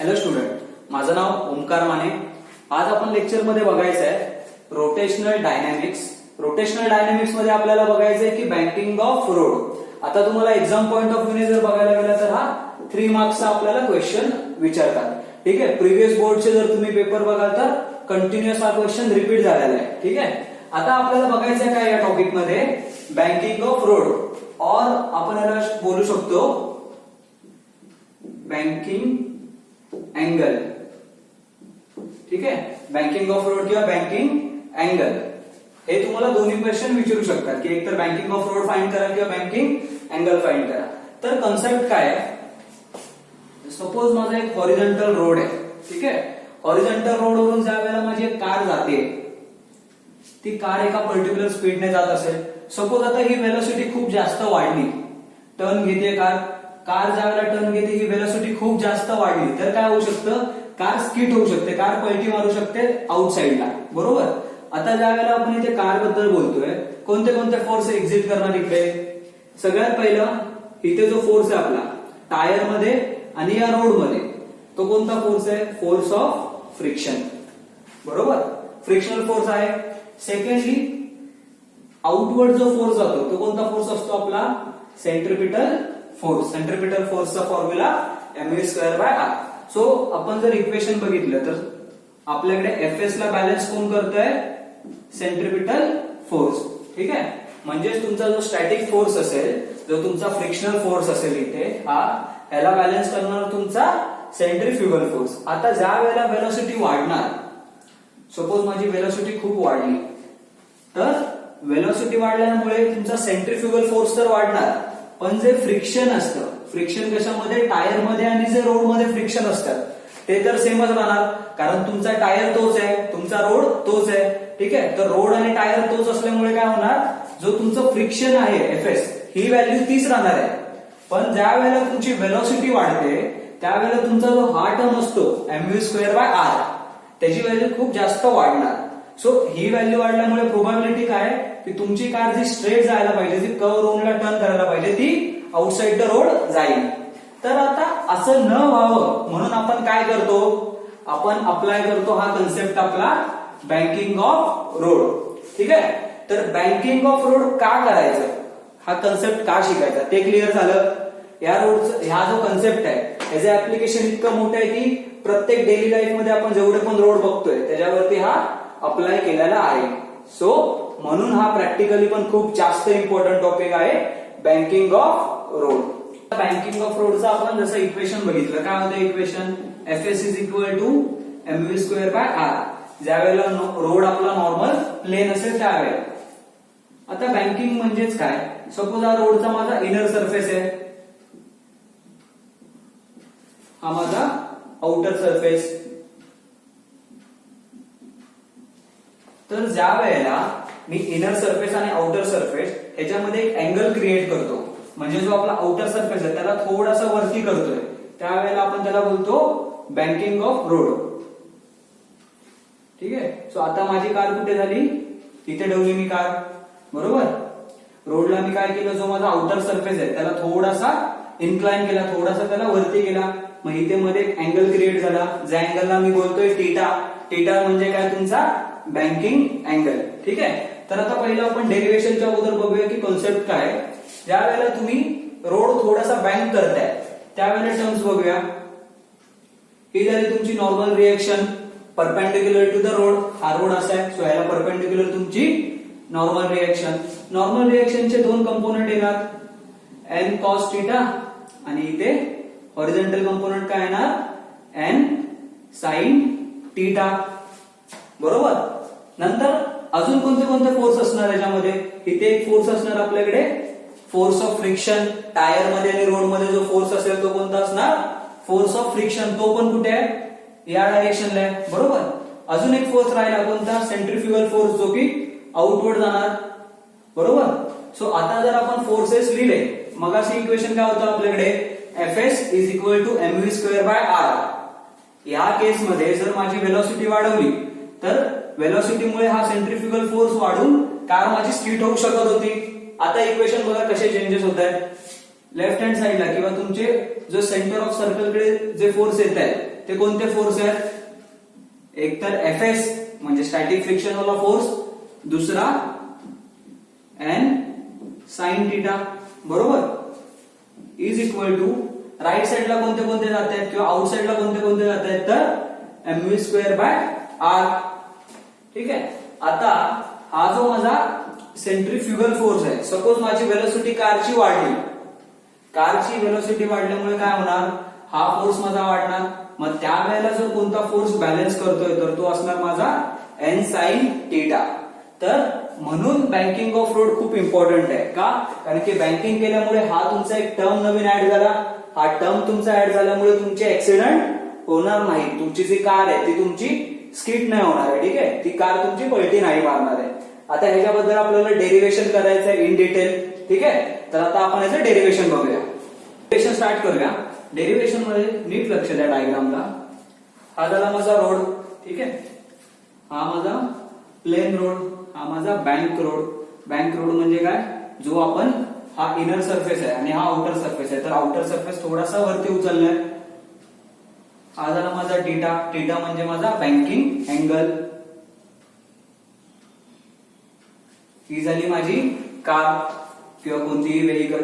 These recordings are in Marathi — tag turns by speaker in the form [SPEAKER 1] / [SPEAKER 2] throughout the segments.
[SPEAKER 1] हॅलो स्टुडंट, माझं नाव ओमकार माने. आज आपण लेक्चरमध्ये बघायचं आहे रोटेशनल डायनॅमिक्स. रोटेशनल डायनॅमिक्स मध्ये आपल्याला बघायचं आहे की बँकिंग ऑफ रोड. आता तुम्हाला एक्झाम पॉइंट ऑफ व्ह्यूने जर बघायला गेलं तर हा 3 मार्क्सचा आपल्याला क्वेश्चन विचारतात. ठीक आहे, प्रिव्हियस बोर्डचे जर तुम्ही पेपर बघाल तर कंटिन्युअस हा क्वेश्चन रिपीट झालेला आहे. ठीक आहे, आता आपल्याला बघायचं आहे काय या टॉपिक मध्ये, बँकिंग ऑफ रोड और आपण याला बोलू शकतो बँकिंग अँगल. ठीक आहे, बँकिंग ऑफ रोड किंवा बँकिंग अँगल हे तुम्हाला दोन्ही क्वेश्चन विचारू शकतात की एक तर बँकिंग ऑफ रोड फाइंड करा किंवा बँकिंग अँगल फाइंड करा. तर कन्सेप्ट काय आहे, सपोज माझा एक हॉरिझॉन्टल रोड आहे. ठीक आहे, हॉरिझॉन्टल रोड वरून ज्या वेळेला माझी एक कार जाते, ती कार एका पर्टिक्युलर स्पीडने जात असेल. सपोज आता ही वेलोसिटी खूप जास्त वाढली, टर्न घेते कार ज्या वेळेला टर्न घेते ही वेलोसिटी खूप जास्त वाढली तर काय होऊ शकतं, कार स्किट होऊ शकते, कार पलटी मारू शकते आउटसाइडला. बरोबर. आता ज्या वेळेला आपण इथे कार बद्दल बोलतोय, कोणते कोणते फोर्स एक्झिट करणार इकडे. सगळ्यात पहिलं इथे जो फोर्स आहे आपला टायर मध्ये आणि या रोड मध्ये, तो कोणता फोर्स आहे, फोर्स ऑफ फ्रिक्शन. बरोबर, फ्रिक्शनल फोर्स आहे. सेकंडली आउटवर्ड जो फोर्स जातो तो कोणता फोर्स असतो आपला, सेंट्रिपिटल फोर्स. सेंट्रिपिटल फोर्सचा फॉर्म्युला mv²/r. सो आपण जर इक्वेशन बघितलं तर आपल्याकडे एफएस ला बॅलन्स कोण करतोय, सेंट्रिपिटल फोर्स. ठीक आहे, म्हणजेच तुमचा जो स्टॅटिक फोर्स असेल, जो तुमचा फ्रिक्शनल फोर्स असेल इथे, ह्याला बॅलन्स करणार तुमचा सेंट्रिफ्युगल फोर्स. आता ज्या वेळेला वेलोसिटी वाढणार, सपोज माझी वेलोसिटी खूप वाढली, तर वेलोसिटी वाढल्यामुळे तुमचा सेंट्रिफ्युगल फोर्स तर वाढणार, पण जे फ्रिक्शन असतं, फ्रिक्शन कशामध्ये, टायर मध्ये आणि जे रोड मध्ये फ्रिक्शन असतात ते तर सेमच राहणार, कारण तुमचा टायर तोच आहे, तुमचा रोड तोच आहे. ठीक आहे, तर रोड आणि टायर तोच असल्यामुळे काय होणार, जो तुमचं फ्रिक्शन आहे एफएस ही व्हॅल्यू तीच राहणार आहे. पण ज्या वेळेला तुमची वेलोसिटी वाढते त्यावेळेला तुमचा जो हा टर्म असतो mv²/r त्याची व्हॅल्यू खूप जास्त वाढणार. सो ही व्हॅल्यू वाढल्यामुळे प्रोबॅबिलिटी काय की तुमची कार जी स्ट्रेट जायला पाहिजे, जी कर्व रोडला टर्न करायला पाहिजे, ती आउटसाइड द रोड जाईल. तर आता असं न व्हावं म्हणून आपण काय करतो, आपण अप्लाय करतो हा कन्सेप्ट आपला बँकिंग ऑफ रोड. ठीक आहे, तर बँकिंग ऑफ रोड का करायचं, हा कन्सेप्ट का शिकायचा ते क्लिअर झालं. या रोडचं हा जो कन्सेप्ट आहे याचं ऍप्लिकेशन इतकं मोठं आहे की प्रत्येक डेली लाईफ मध्ये आपण जेवढे पण रोड बघतोय त्याच्यावरती हा अप्लाय केलेला आहे. सो म्हणून हा प्रॅक्टिकली पण खूप जास्त इम्पॉर्टंट टॉपिक आहे, banking of road. Banking of रोडचं आपण जसं इक्वेशन बघितलं, काय होतं equation, FS is equal to mv²/r. ज्या वेळेला रोड आपला नॉर्मल प्लेन असेल त्यावेळेला. आता बँकिंग म्हणजेच काय, सपोज हा रोडचा माझा इनर सरफेस आहे, हा माझा आउटर सरफेस. तर ज्या वेळेला मी इनर सरफेस आणि आउटर सरफेस ह्याच्यामध्ये एक अँगल क्रिएट करतो, म्हणजे जो आपला आउटर सरफेस आहे त्याला थोडासा वरती करतोय, त्यावेळेला आपण त्याला बोलतो बँकिंग ऑफ रोड. ठीक आहे, सो आता माझी कार कुठे झाली, इथे ठेवली मी कार. बरोबर, रोडला मी काय केलं, जो माझा आउटर सरफेस आहे त्याला थोडासा इन्क्लाइन केला, थोडासा त्याला वरती केला, मग इथे मध्ये एक अँगल क्रिएट झाला, ज्या अँगलला मी बोलतोय थीटा. थीटा म्हणजे काय, तुमचा बँकिंग अँगल. ठीक आहे, तर आता पहिलं आपण डेरिव्हेशनच्या अगोदर बघूया की कॉन्सेप्ट काय. ज्या वेळेला तुम्ही रोड थोडासा बँक करताय त्यावेळेला टर्म्स बघूया. ही झाली तुमची normal reaction, perpendicular to the road. हा रोड असा आहे, सो याला परपेंडिक्युलर तुमची नॉर्मल रिएक्शन. नॉर्मल रिएक्शनचे दोन कंपोनंट येणार, n cos थीटा, आणि इथे हॉरिझॉन्टल कंपोनंट काय येणार, n sin थीटा. बरोबर. नंतर अजून कोणते कोणते फोर्स असणार याच्यामध्ये, इथे एक फोर्स असणार आपल्याकडे, फोर्स ऑफ फ्रिक्शन. टायर मध्ये आणि रोड मध्ये जो फोर्स असेल तो कोणता असणार, फोर्स ऑफ फ्रिक्शन. तो पण कुठे आहे, या डायरेक्शनला आहे. बरोबर. अजून एक फोर्स राहिला कोणता, सेंट्रिफ्युगल फोर्स, जो की आउटवर्ड जाणार. बरोबर. सो आता जर आपण फोर्सेस लिहिले, मग अशी इक्वेशन काय होतं आपल्याकडे, FS is equal to mv²/r. या केसमध्ये जर माझी वेलोसिटी वाढवली तर वेलोसिटीमुळे हा सेंट्रिफ्युगल फोर्स वाढून कार माझी स्किट होऊ शकत होती. आता इक्वेशन बघा कसे चेंजेस होत आहेत. लेफ्ट हँड साइडला किंवा तुमचे जो सेंटर ऑफ सर्कलकडे जे फोर्स येत आहेत ते कोणते फोर्स आहेत? एक तर Fs म्हणजे स्टॅटिक फ्रिक्शन वाला फोर्स, दुसरा N साइन थिटा, बरोबर, इज इक्वल टू राईट साइडला कोणते कोणते जात आहेत किंवा आउट साइडला कोणते कोणते जात आहेत, तर mv²/r. ठीक आहे. आता हा जो माझा सेंट्रीफ्युगल फोर्स आहे, सपोज माझी वेलोसिटी कारची वाढली, कारची वेलोसिटी वाढल्यामुळे काय होणार, हा फोर्स माझा वाढणार. मग त्यावेळेला जर कोणता फोर्स बॅलन्स करतोय तर तो असणार माझा N साइन थिटा. तर म्हणून बँकिंग ऑफ रोड खूप इम्पॉर्टंट आहे. का? कारण की बँकिंग केल्यामुळे हा तुमचा एक टर्म नवीन ऍड झाला, हा टर्म तुमचा ऍड झाल्यामुळे तुमचे ऍक्सिडेंट होणार नाही. तुमची जी कार आहे ती तुमची स्किड नाही होणार आहे. ठीक आहे, ती कार तुमची पलटी नाही मारणार आहे. आता ह्याच्याबद्दल आपल्याला डेरिव्हेशन करायचं आहे इन डिटेल. ठीक आहे, तर आता आपण याचं डेरिव्हेशन बघूया. डेरिव्हेशन स्टार्ट करूया. डेरिव्हेशन मध्ये नीट लक्ष द्या डायग्रामला. हा झाला माझा रोड. ठीक आहे, हा माझा प्लेन रोड, हा माझा बँक रोड. बँक रोड म्हणजे काय, जो आपण हा इनर सरफेस आहे आणि हा आउटर सरफेस आहे, तर आउटर सरफेस थोडासा वरती उचललाय. हा झाला माझा थिटा. थिटा म्हणजे माझा बँकिंग अँगल. ही झाली माझी कार किंवा कोणतीही व्हेकल.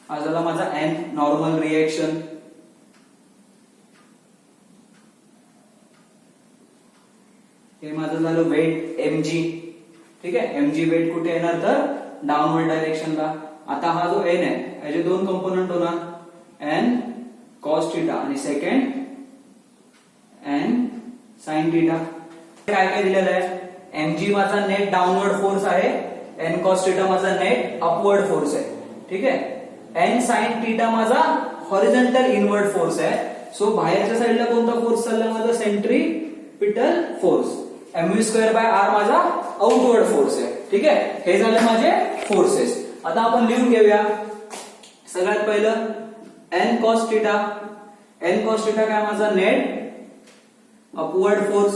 [SPEAKER 1] हा झाला माझा N नॉर्मल रिएक्शन. हे माझं झालं वेट mg. ठीक आहे, mg वेट कुठे येणार, तर डाऊनवर्ड डायरेक्शनला. आता हा जो n आहे याचे दोन कंपोनंट होणार, n cos थिटा आणि सेकंड n sin थिटा. काय काय दिलेलं आहे, mg माझा नेट डाऊनवर्ड फोर्स आहे, n cos थिटा माझा नेट अपवर्ड फोर्स आहे. ठीक आहे, n sin थिटा माझा हॉरिझॉन्टल इनवर्ड फोर्स आहे. सो बाहेरच्या साईडला कोणता फोर्स चालला माझा, सेंट्रीपिटल फोर्स. mv²/r माझा आउटवर्ड फोर्स आहे. ठीक आहे, हे झाले माझे फोर्सेस. आता आपण लिहून घेऊया. सगळ्यात पहिलं n cos theta. n cos theta काय माझा नेट अपवर्ड फोर्स.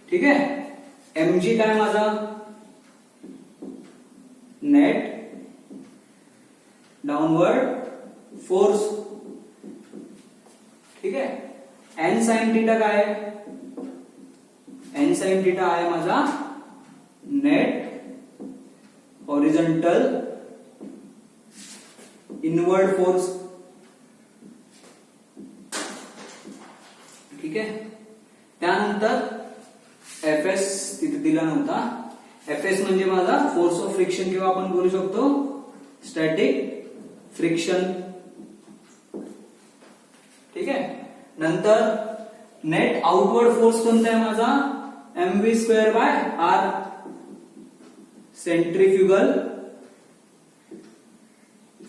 [SPEAKER 1] ठीक आहे, mg काय माझा नेट डाउनवर्ड फोर्स. ठीक आहे, n sin थिटा काय आहे, n sin थिटा आहे माझा नेट हॉरिझॉन्टल इनवर्ड फोर्स. ठीक आहे, त्यानंतर Fs तिथे दिला नव्हता. Fs म्हणजे माझा फोर्स ऑफ फ्रिक्शन किंवा आपण बोलू शकतो स्टॅटिक फ्रिक्शन. ठीक आहे, नंतर नेट आउटवर्ड फोर्स कोणता आहे माझा, mv²/r सेंट्रीफ्युगल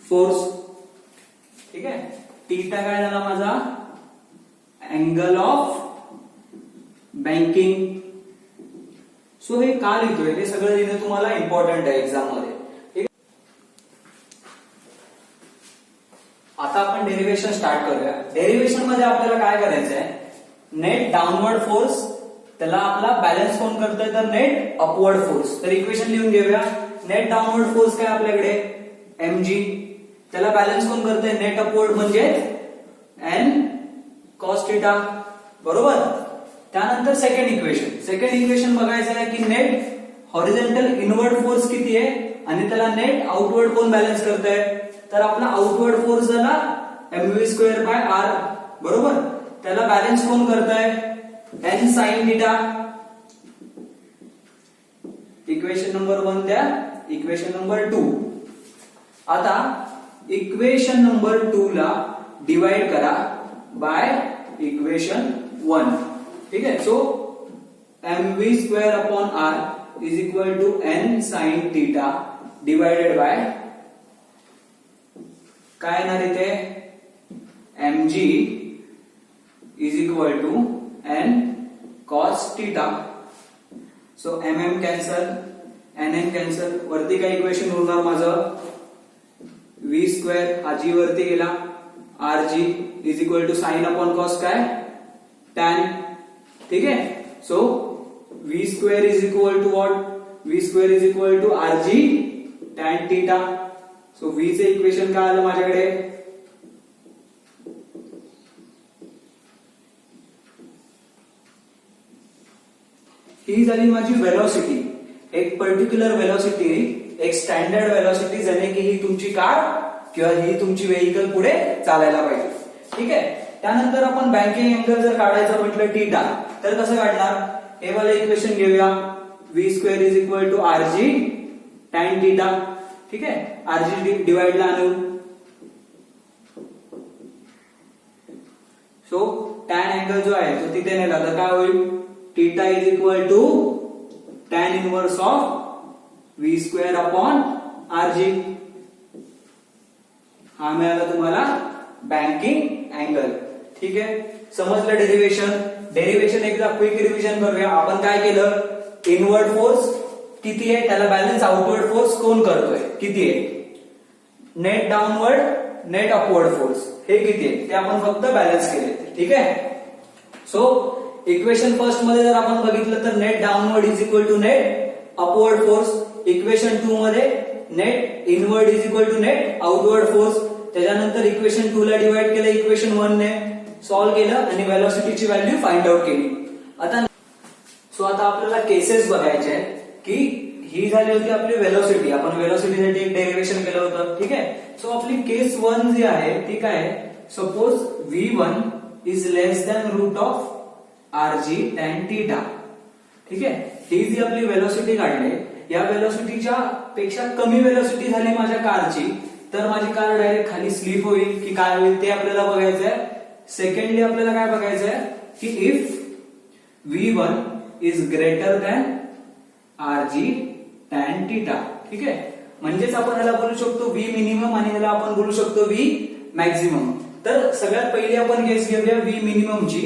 [SPEAKER 1] फोर्स. ठीक आहे, थिटा काय झाला माझा अँगल ऑफ बँकिंग. सो हे का लिहितोय, हे सगळं लिहिणं तुम्हाला इम्पॉर्टंट आहे एक्झाम मध्ये. ठीक आहे, आता आपण डेरिव्हेशन स्टार्ट करूया. डेरिव्हेशन मध्ये आपल्याला काय करायचं आहे, नेट डाऊनवर्ड फोर्स त्याला आपला बॅलन्स कोण करतोय, तर नेट अपवर्ड फोर्स. तर इक्वेशन लिहून घेऊया. नेट डाऊनवर्ड फोर्स काय आपल्याकडे mg, त्याला बॅलन्स कोण करतोय, नेट अपवर्ड म्हणजे n cos थिटा, बरोबर. त्यानंतर सेकंड इक्वेशन बघायचं आहे की नेट हॉरिझॉन्टल इनवर्ड फोर्स किती आहे आणि त्याला नेट आउटवर्ड कोण बॅलन्स करतोय, तर आपला आउटवर्ड फोर्स झाला mv²/r, बरोबर. त्याला बॅलन्स कोण करताय, n sin theta. Equation number 1 द्या, इक्वेशन नंबर 2. आता इक्वेशन नंबर 2 ला डिवाइड करा बाय इक्वेशन 1. ठीक आहे, so mv²/r is equal to n sin theta divided by काय येणार इथे, mg is equal to n cos theta. So mm cancel, nm cancel, वरती काय इक्वेशन उरणार माझं, v² हा g वरती गेला, rg is equal to sine upon cos काय tan. ठीक आहे, so v² is equal to what, v² is equal to rg tan theta. So V चे इक्वेशन काय आलं माझ्याकडे, ही झाली माझी वेलोसिटी, एक पर्टिक्युलर वेलोसिटी, एक स्टँडर्ड वेलोसिटी ज्याने की ही तुमची कार किंवा ही तुमची व्हेकल पुढे चालायला पाहिजे. ठीक आहे. त्यानंतर आपण बँकिंग अँगल जर काढायचं म्हटलं थीटा, तर कसं काढणार, हे वाला इक्वेशन घेऊया, V square is equal to R G tan theta. ठीक आहे. आरजी डिवाइडला आणू, सो टॅन अँगल जो आहे तो तिथे नेला तर काय होईल, theta is equal to tan inverse of V square upon R G. हा मिळाला तुम्हाला बँकिंग अँगल. ठीक आहे. समजलं डेरिव्हेशन. डेरिव्हेशन एकदा क्विक रिव्हिजन करूया. आपण काय केलं, इनवर्ड फोर्स किती आहे त्याला बॅलन्स आउटवर्ड फोर्स कोण करतोय, किती आहे, net downward net upward force हे किती आहे ते आपण फक्त बॅलन्स केले. ठीक आहे. सो इक्वेशन फर्स्ट मध्ये जर आपण बघितलं तर net downward is equal to net upward force. Equation 2 मध्ये net inward is equal to net outward force. त्याच्यानंतर इक्वेशन 2 ला डिवाइड केलं इक्वेशन 1 ने, सॉल्व्ह केलं आणि वेलोसिटीची व्हॅल्यू फाइंड आउट केली. आता आपल्याला केसेस बघायचे आहेत की ही झाली होती आपली वेलोसिटी, आपण वेलोसिटीसाठी एक डेरिव्हेशन केलं होतं. ठीक आहे. सो आपली केस 1 जी आहे ती काय आहे, suppose V1 is less than root of RG tan theta. ठीक आहे. ही जी आपली वेलोसिटी काढली, या वेलोसिटीच्या पेक्षा कमी वेलोसिटी झाली माझ्या कारची, तर माझी कार डायरेक्ट खाली स्लिप होईल की काय होईल ते आपल्याला बघायचं आहे. सेकंडली आपल्याला काय बघायचं आहे की if V1 is greater than RG tan theta. ठीक आहे. म्हणजेच आपण याला बोलू शकतो V मिनिमम आणि याला आपण बोलू शकतो V मॅक्झिमम. तर सगळ्यात पहिली आपण केस घेऊया V मिनिममची.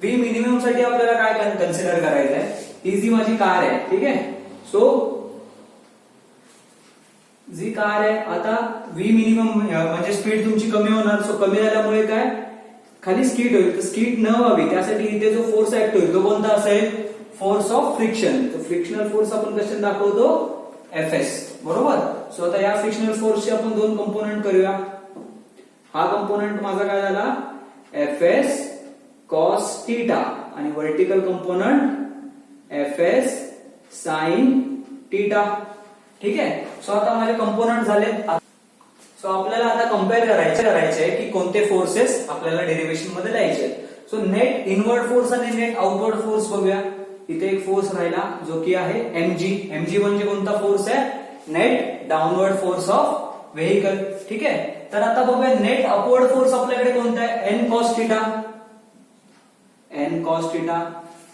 [SPEAKER 1] V मिनिमम साठी आपल्याला काय कन्सिडर करायचं आहे, ही जी माझी कार आहे. ठीक आहे. सो जी कार आहे, आता V मिनिमम म्हणजे स्पीड तुमची कमी होणार. सो कमी झाल्यामुळे काय खाली स्किड होईल. तर स्किड न व्हावी त्यासाठी इथे जो फोर्स ऍक्ट होईल तो कोणता असेल, फोर्स ऑफ फ्रिक्शन. तर फ्रिक्शनल फोर्स आपण कशाने दाखवतो, Fs. बरोबर. सो आता या फ्रिक्शनल फोर्सचे आपण दोन कंपोनंट करूया. हा कंपोनंट माझा काय झाला, Fs cos थीटा आणि vertical component Fs sin theta. ठीक आहे. सो आता माझे कंपोनंट झाले. सो आपल्याला आता कम्पेअर करायचे की कोणते फोर्सेस आपल्याला डेरिव्हेशन मध्ये द्यायचे. सो नेट इनवर्ड फोर्स आणि नेट आउटवर्ड फोर्स बघूया. इथे एक फोर्स राहिला जो की आहे mg. mg म्हणजे कोणता फोर्स आहे, net downward force of vehicle. ठीक आहे. तर आता बघूया नेट अपवर्ड फोर्स आपल्याकडे कोणता आहे, n cos theta. n cos theta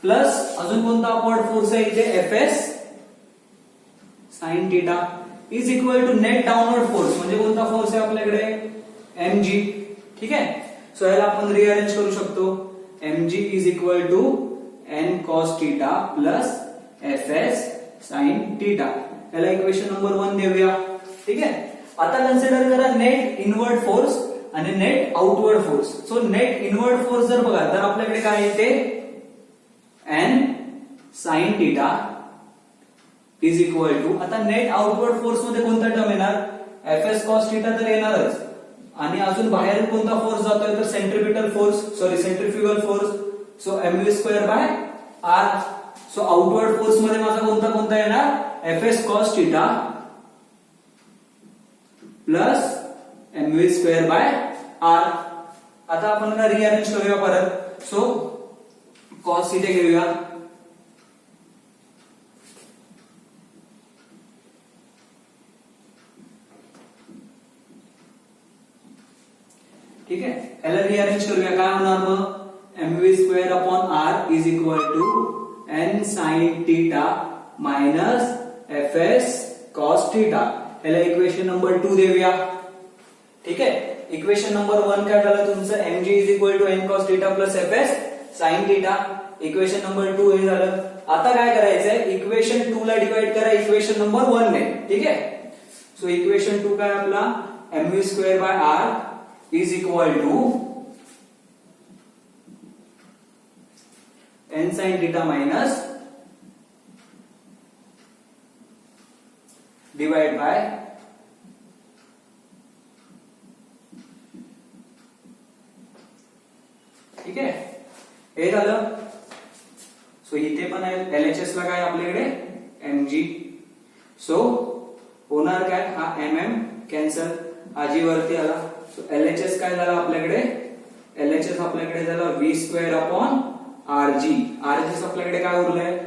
[SPEAKER 1] plus अजून कोणता अपवर्ड फोर्स आहे इथे, Fs sin theta is equal to net downward force म्हणजे कोणता फोर्स आहे आपल्याकडे, mg. ठीक आहे. सो याला आपण रिअरेंज करू शकतो. mg is equal to n cos theta plus Fs sin theta. याला इक्वेशन नंबर 1 देऊया. ठीक आहे. आता कन्सिडर करा नेट इनवर्ड फोर्स आणि net outward force. So net inward force जर बघा तर आपल्याकडे काय येते, n sin theta is equal to, आता नेट आउटवर्ड फोर्स मध्ये कोणता टर्म येणार, Fs cos थीटा तर येणारच. आणि अजून बाहेर कोणता फोर्स जातोय तर centrifugal force. So mv square by r. So outward force मध्ये माझा कोणता येणार, Fs cos theta plus mv square by r. आता आपण रिअरेंज करूया परत. सो cos इथे घेऊया. ठीक आहे. याला रिअरेंज करूया. काय होणार मग, mv square upon r is equal to n sin theta minus Fs cos theta. याला इक्वेशन नंबर 2 देऊया. ठीक आहे. इक्वेशन नंबर 1 काय झालं तुमचं, mg is equal to n cos theta plus Fs sin theta. Equation number 2 हे झालं. आता काय करायचंय, इक्वेशन 2 ला डिवाइड करा इक्वेशन नंबर 1 ने. ठीक आहे. सो इक्वेशन 2 काय आपला, mv square by r is equal to n sin theta minus divide by ठीक आहे, हे झालं. सो इथे पण LHS ला काय आपल्याकडे mg. सो होणार काय, हा mm कॅन्सल, हा जी वरती आला. सो LHS काय झाला आपल्याकडे, LHS आपल्याकडे झाला v² अपॉन rg. rg आपल्याकडे काय उरलंय,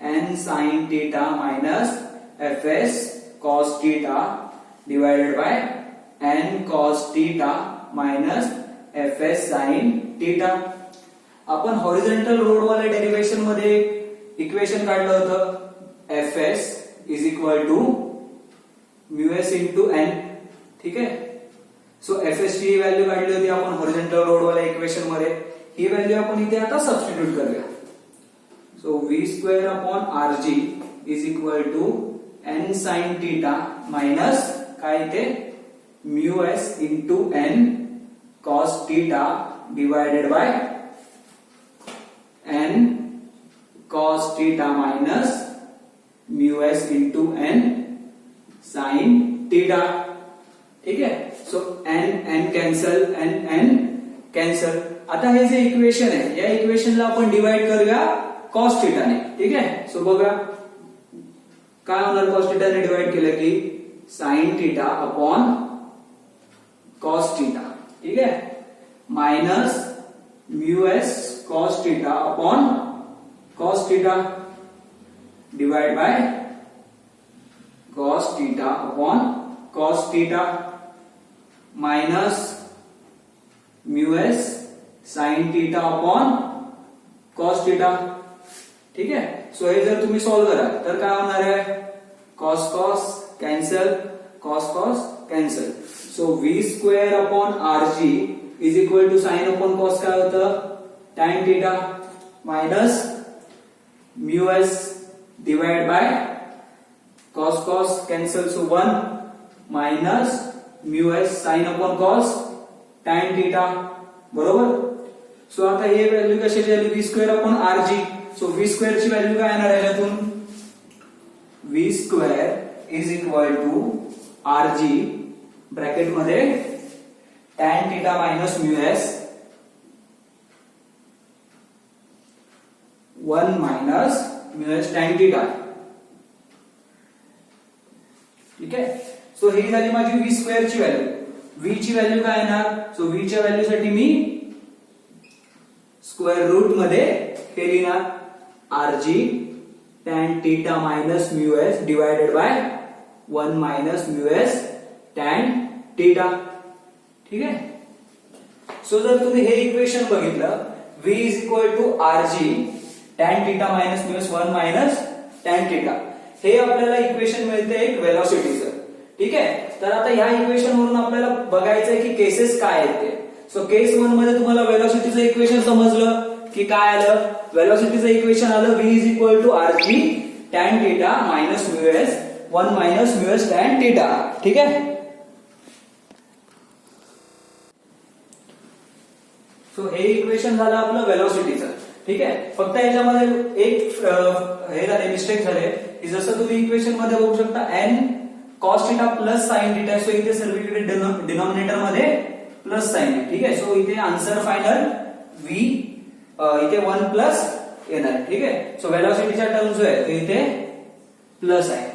[SPEAKER 1] n sin theta minus fs cos theta divided by n cos theta minus fs sin theta. आपण हॉरिझॉन्टल रोड वाले डेरिव्हेशन मध्ये इक्वेशन काढलं होतं, fs is equal to μs into n. ठीक आहे. सो fs ची व्हॅल्यू काढली होती आपण हॉरिझॉन्टल रोड वाल्या इक्वेशन मध्ये, ही व्हॅल्यू आपण इथे आता सबस्टिट्यूट करूया. So v² upon rg is equal to n sin theta minus काय इथे μs into n cos theta divided by n cos theta minus μs into n sin theta. ठीक आहे. So n cancel, n cancel. आता हे जे इक्वेशन आहे, या इक्वेशनला आपण डिवाइड करूया cos theta ने. ठीक आहे. सो बघा काय होणार, cos theta ने डिवाइड केलं की sin theta upon cos theta. ठीक आहे, minus μs cos theta upon cos theta divide by cos theta upon cos theta minus μs sin theta upon cos theta. ठीक आहे. सो हे जर तुम्ही सॉल्व्ह करा तर काय होणार आहे, cos cos cancel, cos cos cancel. So v² upon rg is equal to sine upon cos काय होतं, tan theta minus μs divide by cos cos cancel. So 1 minus μs sine upon cos tan theta. बरोबर. सो आता हे व्हॅल्यू कशाची आली, v² upon rg. So v² ची व्हॅल्यू काय येणार आहे यातून, v² is equal to rg bracket मध्ये tan theta minus μs 1 minus μs tan theta. ठीक आहे. सो ही झाली माझी v² ची व्हॅल्यू. v ची व्हॅल्यू काय येणार, सो v च्या व्हॅल्यू साठी मी स्क्वेअर रूट मध्ये हे लिहिणार rg tan theta minus μs divided by 1 minus μs tan theta. ठीक आहे. सो जर तुम्ही हे इक्वेशन बघितलं, v is equal to rg tan theta minus μs 1 minus tan theta, हे आपल्याला इक्वेशन मिळते एक वेलोसिटीचं. ठीक आहे. तर आता ह्या इक्वेशन वरून आपल्याला बघायचंय की केसेस काय आहेत ते. सो केस 1 मध्ये तुम्हाला वेलोसिटीचं इक्वेशन समजलं की काय आलं, वेलोसिटीचं इक्वेशन आलं v is equal to rg tan theta minus μs 1 minus μs tan theta. ठीक आहे. सो हे इक्वेशन झालं आपलं वेलोसिटीचं. ठीक आहे. फक्त याच्यामध्ये एक हे झाले, मिस्टेक झाले की जसं तुम्ही इक्वेशन मध्ये बघू शकता n cos theta plus sin theta. So इथे सर्वीकडे डिनॉमिनेटर मध्ये प्लस साइन आहे. ठीक आहे. सो इथे आन्सर फायनल v इथे 1 प्लस येणार. ठीक आहे. सो वेलोसिटीच्या टर्म जो आहे ते इथे प्लस आहे.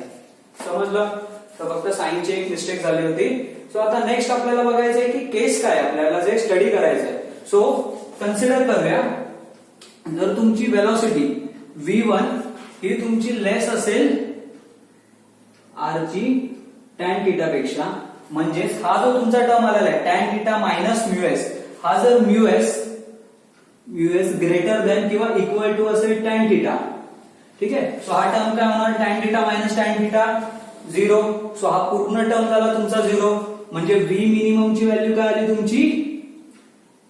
[SPEAKER 1] समजलं. तर फक्त साइनची एक मिस्टेक झाली होती. सो आता नेक्स्ट आपल्याला बघायचंय की केस काय आपल्याला जे स्टडी करायचंय. सो कन्सिडर करूया, जर तुमची वेलोसिटी v1 ही तुमची लेस असेल rg tan theta पेक्षा, म्हणजेच हा जो तुमचा टर्म आलेला आहे tan theta मायनस μs, हा जर μs ग्रेटर दॅन किंवा इक्वल टू असेल tan theta. ठीक आहे. सो हा टर्म काय होणार, tan theta minus tan theta 0. So हा पूर्ण टर्म झाला तुमचा 0, म्हणजे v मिनिमम ची व्हॅल्यू काय आली तुमची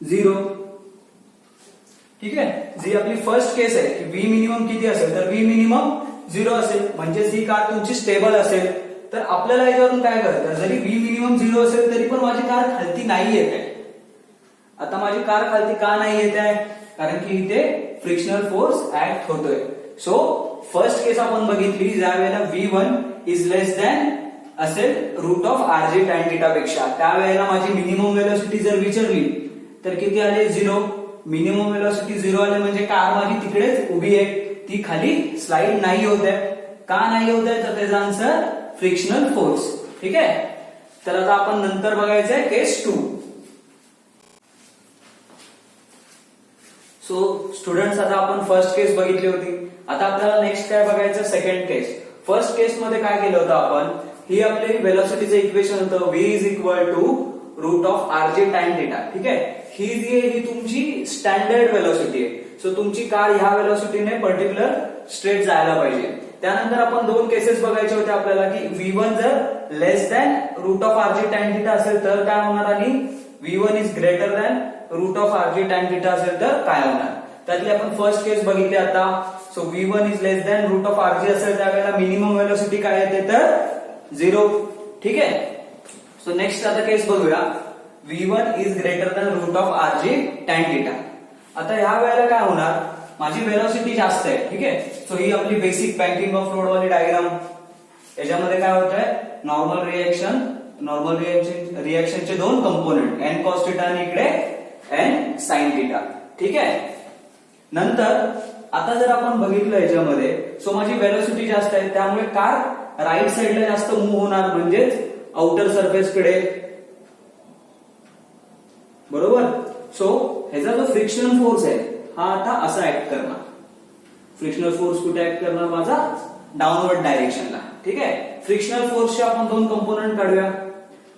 [SPEAKER 1] 0. ठीक आहे. जी आपली फर्स्ट केस आहे की v मिनिमम किती असेल, तर v मिनिमम 0 असेल, म्हणजे ही कार तुमची स्टेबल असेल. तर आपल्याला याच्यावरून काय करायचं, जरी v मिनिमम 0 असेल तरी पण माझी कार खालती नाही येत आहे. आता माझी कार खालती का नाही येत आहे, कारण की इथे फ्रिक्शनल फोर्स ऍक्ट होतोय. सो फर्स्ट केस आपण बघितली, ज्या वेळेला v1 इज लेस दॅन असेल root of rg tan theta पेक्षा, त्यावेळेला माझी मिनिमम वेलोसिटी जर विचारली तर किती आले 0. मिनिमम वेलोसिटी 0 आली म्हणजे कार माझी तिकडेच उभी आहे, ती खाली स्लाइड नाही होत आहे. का नाही होत आहे तर त्याचा आन्सर फ्रिक्शनल फोर्स. ठीक आहे. तर आता आपण नंतर बघायचंय केस 2. सो स्टुडंट्स आता आपण फर्स्ट केस बघितली होती. आता आपल्याला नेक्स्ट काय बघायचं, सेकंड केस. फर्स्ट केस मध्ये काय केलं होतं आपण, ही आपली वेलोसिटीचं इक्वेशन होतं v is equal to root of rg time theta. ठीक आहे. ही जी आहे ही तुमची स्टँडर्ड वेलोसिटी आहे. सो तुमची कार ह्या वेलोसिटीने पर्टिक्युलर स्ट्रेट जायला पाहिजे. त्यानंतर आपण दोन केसेस बघायचे होते आपल्याला की v1 जर less than root of rg time theta असेल तर काय होणार आणि v1 is greater than root of rg time theta असेल तर काय होणार. त्यातली आपण फर्स्ट केस बघितली आता. So v1 is less than root of rg असेल त्यावेळेला मिनिमम वेलोसिटी काय येते तर 0. ठीक आहे. सो नेक्स्ट आता केस बघूया, v1 is greater than root of rg tan theta. आता ह्या वेळेला काय होणार, माझी वेलोसिटी जास्त आहे. ठीक आहे. सो ही आपली बेसिक बँकिंग ऑफ फ्लुइड वाली डायग्राम. याच्यामध्ये काय होत आहे, नॉर्मल रिएक्शनचे दोन कंपोनेंट n cos थिटा आणि इकडे n sin थिटा. ठीक आहे. नंतर आता जर आपण बघितलं याच्यामध्ये, सो माझी वेलोसिटी जास्त आहे त्यामुळे कार राईट साइडला जास्त मूव्ह होणार, म्हणजेच आउटर सरफेस कडे. बरोबर. सो ह्याचा जो फ्रिक्शनल फोर्स आहे हा आता असा ऍक्ट करणार. फ्रिक्शनल फोर्स कुठे ऍक्ट करणार, माझा डाऊनवर्ड डायरेक्शनला. ठीक आहे. फ्रिक्शनल फोर्सचे आपण दोन कंपोनेंट काढूया.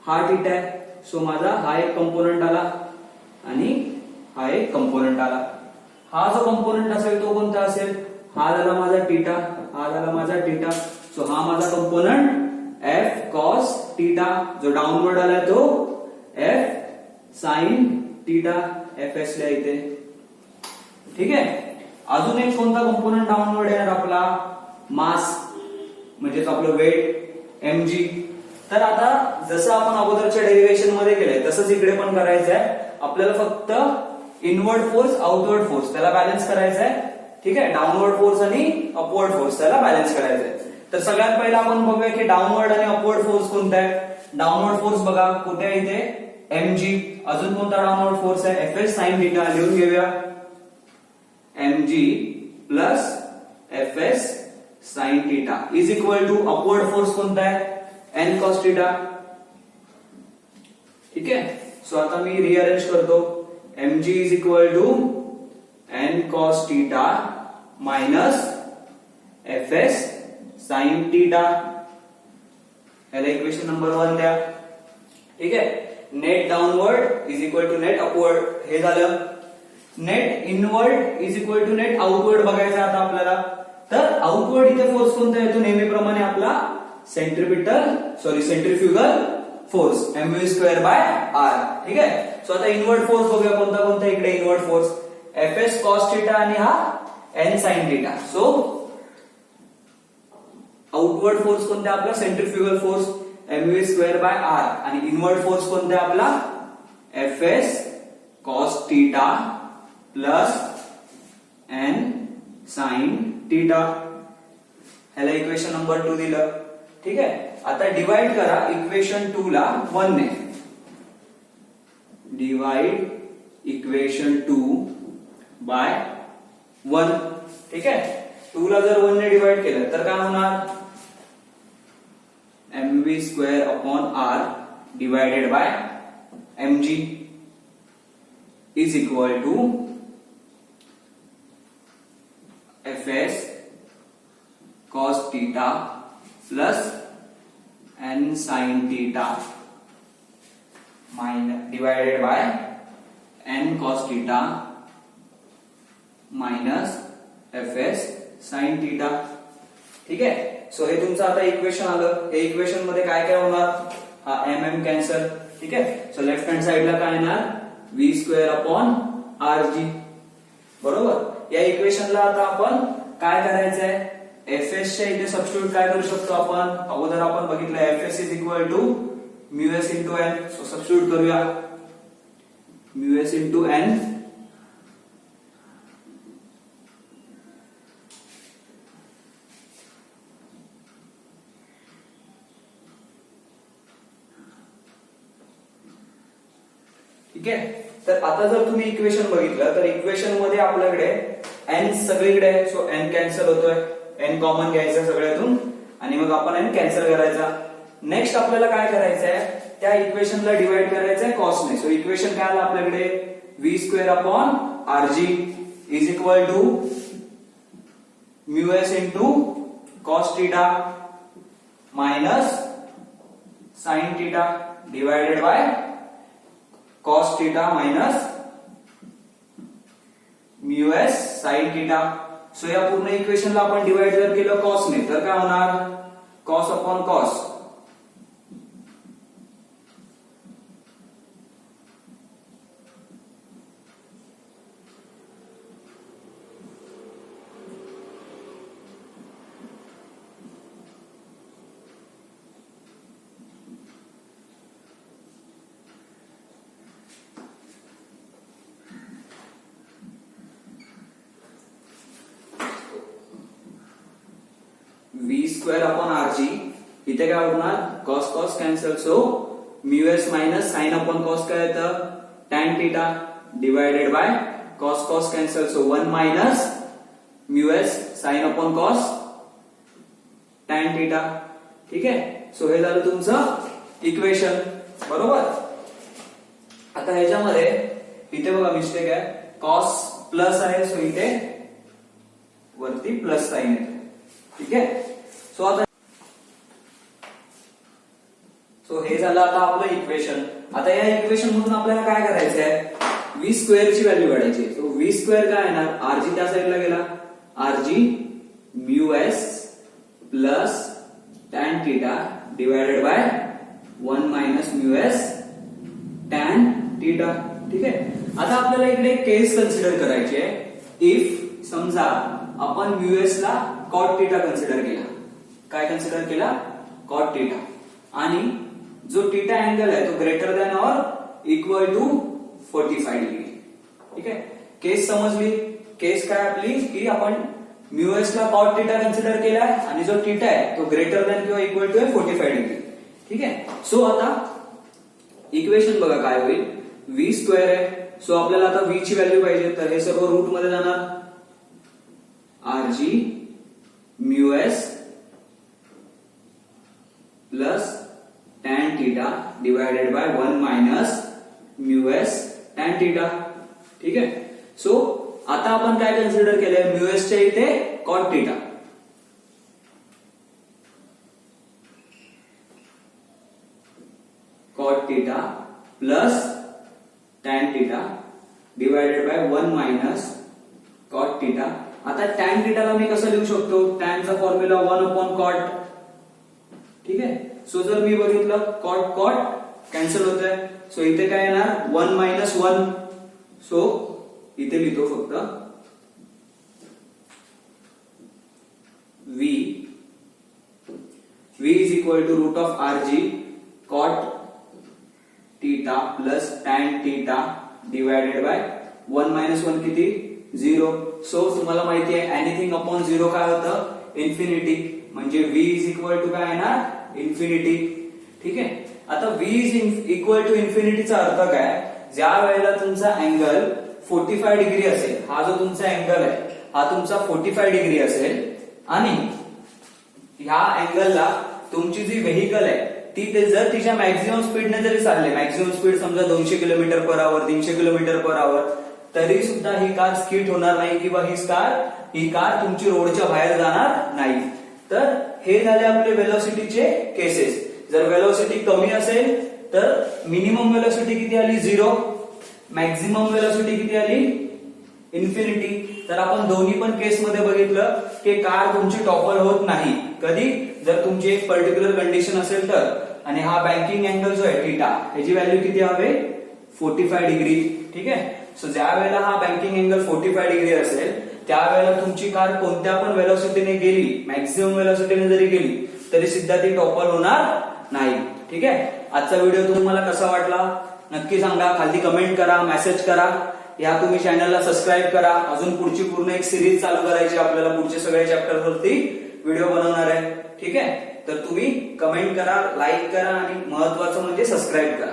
[SPEAKER 1] हा थिटा आहे, सो माझा हा एक कंपोनेंट आला आणि हा एक कंपोनेंट आला. हा जो कंपोनेंट असेल तो कोणता असेल, हा झाला माझा थिटा, हा झाला माझा थिटा. सो हा माझा कंपोनेंट F cos थिटा, जो डाऊनवर्ड आलाय तो F sin थिटा, FS ला इथे. ठीक आहे. अजून एक कोणता कंपोनेंट डाऊनवर्ड येणार आपला, मास म्हणजेच आपलं वेट mg. तर आता जसं आपण अगोदरच्या डेरिव्हेशन मध्ये केलंय तसंच इकडे पण करायचं आहे आपल्याला. फक्त इनवर्ड फोर्स आउटवर्ड फोर्स त्याला बॅलन्स करायचा आहे. ठीक आहे. डाऊनवर्ड फोर्स आणि अपवर्ड फोर्स त्याला बॅलन्स करायचा आहे. तर सगळ्यात पहिला आपण बघूया की डाऊनवर्ड आणि अपवर्ड फोर्स कोणता आहे. डाऊनवर्ड फोर्स बघा कुठे आहे इथे mg. अजून कोणता डाऊनवर्ड फोर्स आहे, fs sin थिटा. लिहून घेऊया, mg plus fs sin theta is equal to upward force कोणता आहे, n cos थिटा. ठीक आहे. सो आता मी रिअरेंज करतो, mg is equal to n cos theta minus fs sin theta. याला इक्वेशन नंबर 1 द्या. ठीक आहे. Net downward is equal to net upward हे झालं. Net inward is equal to net outward बघायचं आता आपल्याला. तर आउटवर्ड इथे फोर्स कोणता येतो, नेहमीप्रमाणे आपला centrifugal force mv² by r. ठीक आहे. सो आता इनवर्ड फोर्स बघूया कोणता कोणता इकडे inward force, fs cos theta आणि हा n sin theta. So outward force कोणता आपला centrifugal force mv² by r आणि इनवर्ड फोर्स कोणता आपला fs cos theta plus n sin theta. ह्याला इक्वेशन नंबर 2 दिलं. ठीक आहे. आता डिवाइड करा इक्वेशन 2 ला 1 ने. Divide equation 2 by 1. ठीक आहे. 2 ला जर 1 ने डिवाइड केलं तर काय होणार, mv² upon r divided by mg is equal to fs cos theta plus n sin theta minus divided by n cos theta minus fs sin theta. ठीक आहे. सो हे तुमचं आता इक्वेशन आलं. हे इक्वेशन मध्ये काय काय होणार, हा mm कॅन्सल. ठीक आहे. सो लेफ्ट हँड साइडला काय येणार, v² अपॉन rg. बरोबर. या इक्वेशनला आता आपण काय करायचंय, fs च्या इथे सबस्टिट्यूट काय करू शकतो आपण, अगोदर आपण बघितलं fs is equal to μs into n. So substitute करूया, μs इंटू n ठीक आहे. तर आता जर तुम्ही इक्वेशन बघितलं तर इक्वेशन मध्ये आपल्याकडे n सगळीकडे आहे, सो n कॅन्सल होतोय, n कॉमन घ्यायचा सगळ्यातून आणि मग आपण n कॅन्सल करायचा. नेक्स्ट आपल्याला काय करायचं आहे, त्या इक्वेशनला डिवाइड करायचं आहे कॉसने. सो इक्वेशन काय आलं आपल्याकडे, v square upon rg is equal to μs into cos theta minus sine theta divided by cos theta minus μs sine theta. So या पूर्ण इक्वेशनला आपण डिवाइड जर केलं कॉसने तर काय होणार, cos upon cos v square upon rg, इथे काय होणार, cos cos cancel, so μs minus sign upon cos काय येतं, tan theta divided by cos cos cancel, so 1 minus μs sine upon cos tan theta. ठीक आहे, सो हे झालं तुमचं इक्वेशन, बरोबर. आता ह्याच्यामध्ये इथे बघा मिस्टेक आहे, कॉस प्लस आहे, सो इथे वरती प्लस साइन येते. ठीक आहे, सो हे झालं आता आपलं इक्वेशन. आता या इक्वेशन मधून आपल्याला काय करायचं आहे, v स्क्वेअर ची व्हॅल्यू काढायची. सो v स्क्वेअर काय येणार, rg त्या साईडला गेला, rg μs plus tan theta divided by 1 minus μs tan theta. ठीक आहे, आता आपल्याला इकडे केस कन्सिडर करायची आहे. इफ समजा आपण μs ला कॉट थीटा कन्सिडर केला, काय कन्सिडर केला, कॉट थीटा, आणि जो थीटा अँगल आहे तो greater than or equal to 45 degree. ठीक आहे, केस समजली. केस काय आपली, की आपण μs ला कॉट थीटा कन्सिडर केलाय आणि जो थीटा आहे तो ग्रेटर दॅन किंवा इक्वल टू आहे 45 डिग्री. ठीक आहे, सो आता इक्वेशन बघा काय होईल, v स्क्वेअर आहे, सो आपल्याला आता v ची व्हॅल्यू पाहिजे, तर हे सर्व रूट मध्ये जाणार, rg μs plus tan theta divided by 1 minus μs tan theta. ठीक आहे, सो आता आपण काय कन्सिडर केलंय, μs च्या इथे cot theta, cot theta plus tan theta divided by 1 minus cot theta. आता tan थीटाला मी कसं लिहू शकतो, tan चा फॉर्म्युला 1 अपॉन कॉट. ठीक आहे, सो जर मी बघितलं कॉट कॉट कॅन्सल होत आहे, सो इथे काय येणार 1 मायनस 1, सो इथे लिहितो फक्त v is equal to root of rg cot theta plus tan theta divided by 1 minus 1 किती 0. सो तुम्हाला माहिती आहे एनिथिंग अपॉन 0 काय होतं, इन्फिनिटी, म्हणजे v इज इक्वल टू काय येणार, इन्फिनिटी. ठीक आहे, आता v इज इक्वल टू इन्फिनिटीचा अर्थ काय, ज्या वेळेला तुमचा अँगल 45 डिग्री असेल, हा जो तुमचा अँगल आहे हा तुमचा 45 डिग्री असेल, आणि ह्या अँगलला तुमची जी व्हेकल आहे ती जर तिच्या मॅक्झिमम स्पीडने जरी चालले, मॅक्झिमम स्पीड समजा 200 kilometre per hour 300 kilometre per hour, तरी सुद्धा ही कार स्किट होणार नाही किंवा ही कार तुमची रोडच्या बाहेर जाणार नाही. तर हे झाले आपले वेलोसिटीचे केसेस. जर वेलोसिटी कमी असेल तर मिनिमम वेलोसिटी किती आली 0, मॅक्झिमम वेलोसिटी किती आली इन्फिनिटी. तर आपण दोन्ही पण केस मध्ये बघितलं की कार तुमची टॉपल होत नाही. कधी, जर तुमची एक पर्टिक्युलर कंडिशन असेल तर. आणि हा बँकिंग अँगल जो आहे थीटा, ह्याची व्हॅल्यू किती हवे 45 डिग्री. ठीक आहे, सो ज्या वेळेला हा बँकिंग अँगल 45 डिग्री असेल त्यावेळेला तुमची कार कोणत्या पण वेलोसिटीने गेली, मॅक्झिमम वेलोसिटीने जरी गेली तरी सुद्धा ती टॉपल होणार नाही. ठीक आहे, आजचा व्हिडिओ तुम्हाला कसा वाटला नक्की सांगा, खाली कमेंट करा, मेसेज करा. या तुम्ही चॅनलला सबस्क्राईब करा. अजून पुढची पूर्ण एक सिरीज चालू करायची आपल्याला, पुढचे सगळे चॅप्टर वरती व्हिडिओ बनवणार आहे. ठीक आहे, तर तुम्ही कमेंट करा, लाईक करा आणि महत्वाचं म्हणजे सबस्क्राईब करा.